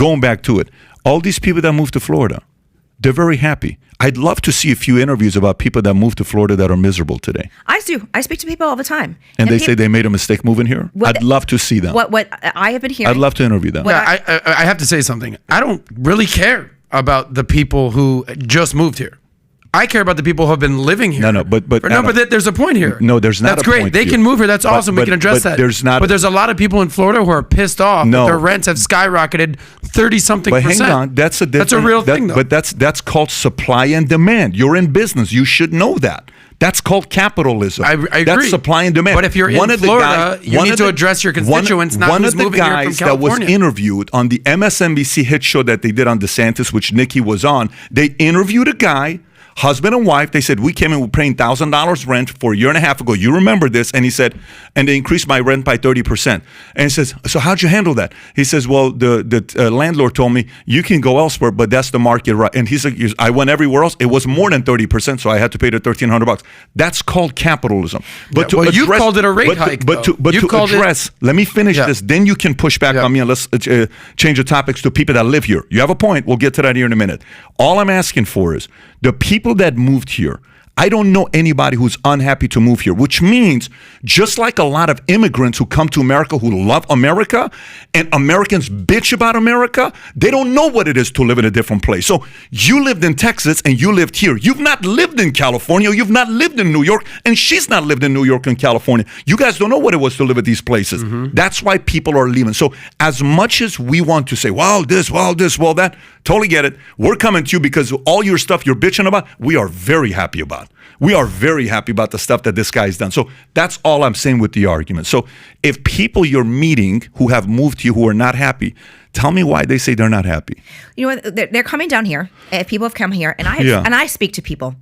going back to it, all these people that moved to Florida, they're very happy. I'd love to see a few interviews about people that moved to Florida that are miserable today. I do. I speak to people all the time. And they say they made a mistake moving here? I'd love to see them. What I have been hearing. I'd love to interview them. Yeah, I have to say something. I don't really care about the people who just moved here. I care about the people who have been living here. But there's a point here. No, there's not. That's a great. Point they here. can move here. That's awesome. We can address that. But there's a lot of people in Florida who are pissed off that their rents have skyrocketed 30-something%. But hang on, that's a real thing, though. But that's called supply and demand. You're in business. You should know that. That's called capitalism. I agree. That's supply and demand. But if you're in Florida, you need to address your constituents, not who's moving here from California. One of the guys that was interviewed on the MSNBC hit show that they did on DeSantis, which Nikki was on, they interviewed a guy, husband and wife. They said, we came in, we're paying $1,000 rent for a year and a half ago. You remember this? And he said, and they increased my rent by 30%. And he says, so how'd you handle that? He says, well, the landlord told me, you can go elsewhere, but that's the market, right? And he's like, I went everywhere else. It was more than 30%, so I had to pay the $1,300. That's called capitalism. But you called it a rate hike. But to address, let me finish this. Then you can push back on me, and let's change the topics to people that live here. You have a point. We'll get to that here in a minute. All I'm asking for is the people that moved here. I don't know anybody who's unhappy to move here, which means just like a lot of immigrants who come to America who love America and Americans bitch about America, they don't know what it is to live in a different place. So you lived in Texas and you lived here. You've not lived in California. You've not lived in New York, and she's not lived in New York and California. You guys don't know what it was to live at these places. Mm-hmm. That's why people are leaving. So as much as we want to say, well, this, that, totally get it. We're coming to you because all your stuff you're bitching about, we are very happy about. We are very happy about the stuff that this guy's done. So that's all I'm saying with the argument. So if people you're meeting who have moved here who are not happy, tell me why they say they're not happy. You know what? They're coming down here. If people have come here, and I speak to people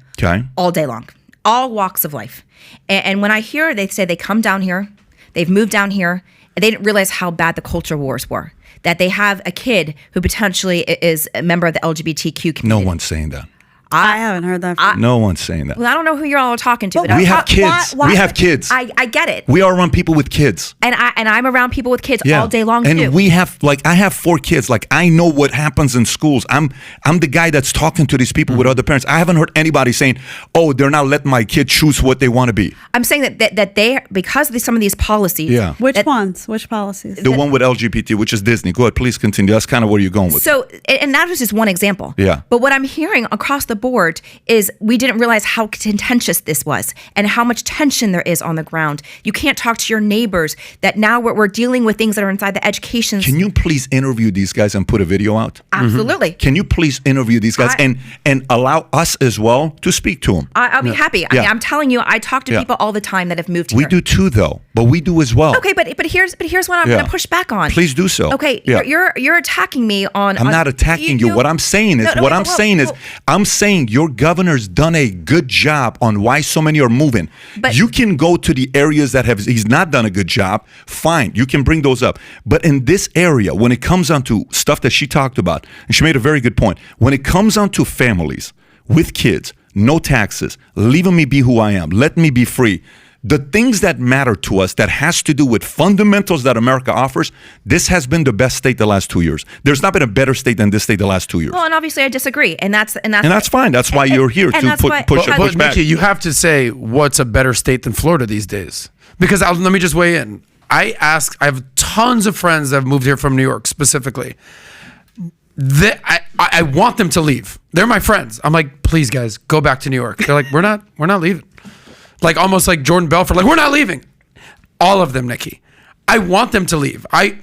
all day long, all walks of life. And when I hear they say they come down here, they've moved down here, and they didn't realize how bad the culture wars were. That they have a kid who potentially is a member of the LGBTQ community. No one's saying that. I haven't heard that. No one's saying that. Well, I don't know who you're all talking to. But we have kids. We have kids. I get it. We are around people with kids. And I'm around people with kids all day long, too. And we have, I have 4 kids. I know what happens in schools. I'm the guy that's talking to these people with other parents. I haven't heard anybody saying, oh, they're not letting my kid choose what they want to be. I'm saying that they, because of some of these policies. Yeah. Which ones? Which policies? The one with LGBT, which is Disney. Go ahead, please continue. That's kind of where you're going with. So, and that was just one example. Yeah. But what I'm hearing across the board is we didn't realize how contentious this was and how much tension there is on the ground. You can't talk to your neighbors, that now we're dealing with things that are inside the education. Can you please interview these guys and put a video out? Absolutely. Can you please interview these guys and allow us as well to speak to them? I'll be happy. I mean, I'm telling you, I talk to people all the time that have moved here. We do too, though, but we do as well. Okay, but here's what I'm going to push back on. Please do so. Okay, you're attacking me on. I'm not attacking you. What I'm saying is, I'm saying your governor's done a good job on why so many are moving. But you can go to the areas that he's not done a good job. Fine, you can bring those up. But in this area, when it comes on to stuff that she talked about, and she made a very good point, when it comes on to families with kids, no taxes, leaving me be who I am, let me be free. The things that matter to us that has to do with fundamentals that America offers, this has been the best state the last 2 years. There's not been a better state than this state the last 2 years. Well, and obviously I disagrey, and that's fine. That's why you're here to push back. But Nikki, you have to say what's a better state than Florida these days. Because let me just weigh in. I have tons of friends that have moved here from New York specifically. I want them to leave. They're my friends. I'm like, please guys, go back to New York. They're like, we're not leaving. Almost like Jordan Belfort, we're not leaving. All of them, Nikki. I want them to leave. I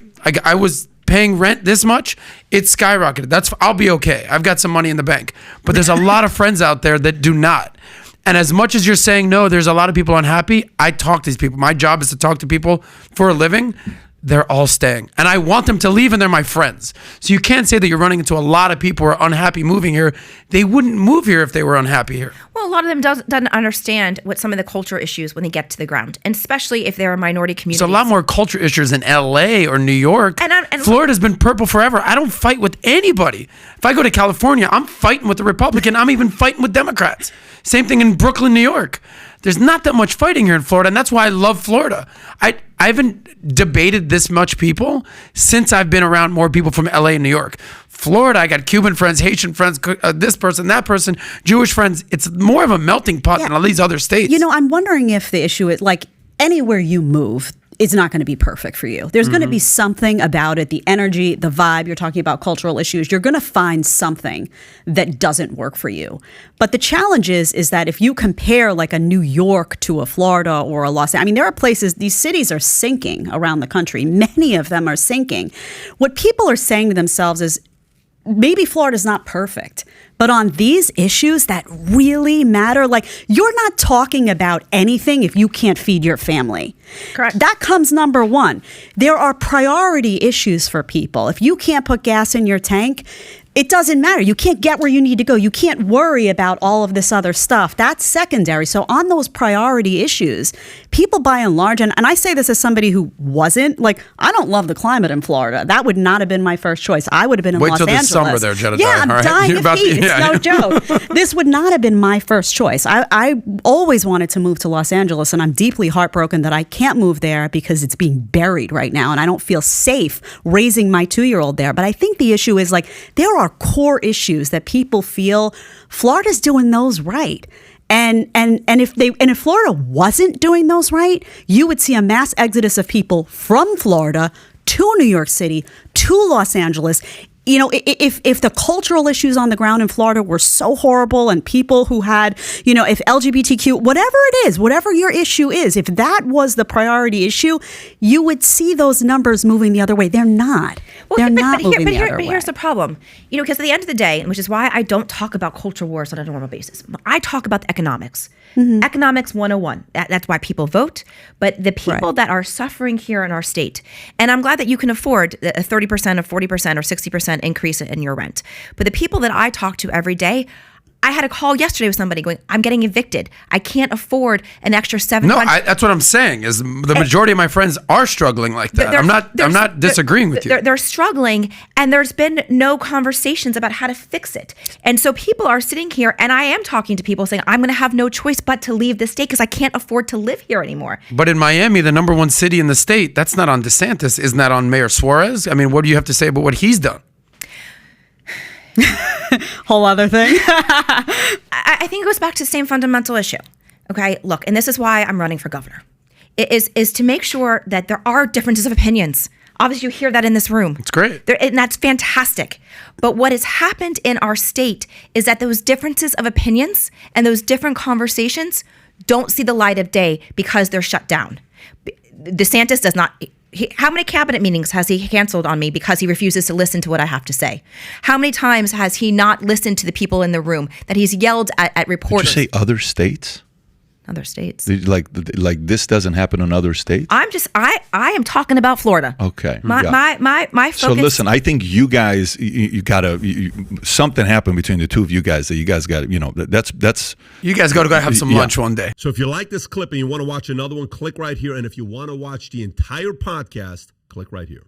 was paying rent this much. It's skyrocketed. I'll be okay. I've got some money in the bank. But there's a lot of friends out there that do not. And as much as you're saying no, there's a lot of people unhappy. I talk to these people. My job is to talk to people for a living. They're all staying. And I want them to leave, and they're my friends. So you can't say that you're running into a lot of people who are unhappy moving here. They wouldn't move here if they were unhappy here. Well, a lot of them doesn't understand what some of the cultural issues when they get to the ground, and especially if they're a minority community. There's a lot more culture issues in LA or New York. And Florida's been purple forever. I don't fight with anybody. If I go to California, I'm fighting with the Republican. I'm even fighting with Democrats. Same thing in Brooklyn, New York. there's not that much fighting here in Florida, and that's why I love Florida. I haven't debated this much people since I've been around more people from LA and New York. Florida, I got Cuban friends, Haitian friends, this person, that person, Jewish friends. It's more of a melting pot than all these other states. You know, I'm wondering if the issue is, like, anywhere you move, it's not going to be perfect for you. There's going to be something about it, the energy, the vibe. You're talking about cultural issues. You're going to find something that doesn't work for you. But the challenge is that if you compare like a New York to a Florida or a Los Angeles, I mean, there are places, these cities are sinking around the country. Many of them are sinking. What people are saying to themselves is, maybe Florida's not perfect, but on these issues that really matter, like, you're not talking about anything if you can't feed your family. Correct. That comes number one. There are priority issues for people. If you can't put gas in your tank, it doesn't matter. You can't get where you need to go. You can't worry about all of this other stuff. That's secondary. So on those priority issues, people by and large, and I say this as somebody who wasn't, like, I don't love the climate in Florida. That would not have been my first choice. I would have been in Los Angeles. Wait till the summer there, Jedadiah. Yeah, I'm dying of heat. It's no joke. This would not have been my first choice. I always wanted to move to Los Angeles, and I'm deeply heartbroken that I can't move there because it's being buried right now, and I don't feel safe raising my 2-year-old there. But I think the issue is, like, there are core issues that people feel Florida's doing those right. And if Florida wasn't doing those right, you would see a mass exodus of people from Florida to New York City, to Los Angeles. You know, if the cultural issues on the ground in Florida were so horrible, and people who had, you know, if LGBTQ, whatever it is, whatever your issue is, if that was the priority issue, you would see those numbers moving the other way. They're not. They're not moving the other way. But here's the problem. You know, because at the end of the day, which is why I don't talk about culture wars on a normal basis, I talk about the economics. Economics 101. That's why people vote. But the people that are suffering here in our state, and I'm glad that you can afford a 30%, or 40%, or 60% increase in your rent. But the people that I talk to every day, I had a call yesterday with somebody going, I'm getting evicted. I can't afford an extra $700. No, that's what I'm saying. Is the majority of my friends are struggling like that. I'm not disagreeing with you. They're struggling, and there's been no conversations about how to fix it. And so people are sitting here, and I am talking to people saying, I'm going to have no choice but to leave the state because I can't afford to live here anymore. But in Miami, the number one city in the state, that's not on DeSantis. Isn't that on Mayor Suarez? I mean, what do you have to say about what he's done? Whole other thing. I think it goes back to the same fundamental issue. Okay, look, and this is why I'm running for governor. It is to make sure that there are differences of opinions. Obviously, you hear that in this room. It's great. And that's fantastic. But what has happened in our state is that those differences of opinions and those different conversations don't see the light of day because they're shut down. DeSantis does not... how many cabinet meetings has he canceled on me because he refuses to listen to what I have to say? How many times has he not listened to the people in the room, that he's yelled at reporters? Did you say other states? Other states. Like this doesn't happen in other states? I am talking about Florida. Okay. My focus. So listen, I think you guys, you gotta, something happened between the two of you guys that you guys got to, you know, that's. You guys got to go have some lunch one day. So if you like this clip and you want to watch another one, click right here. And if you want to watch the entire podcast, click right here.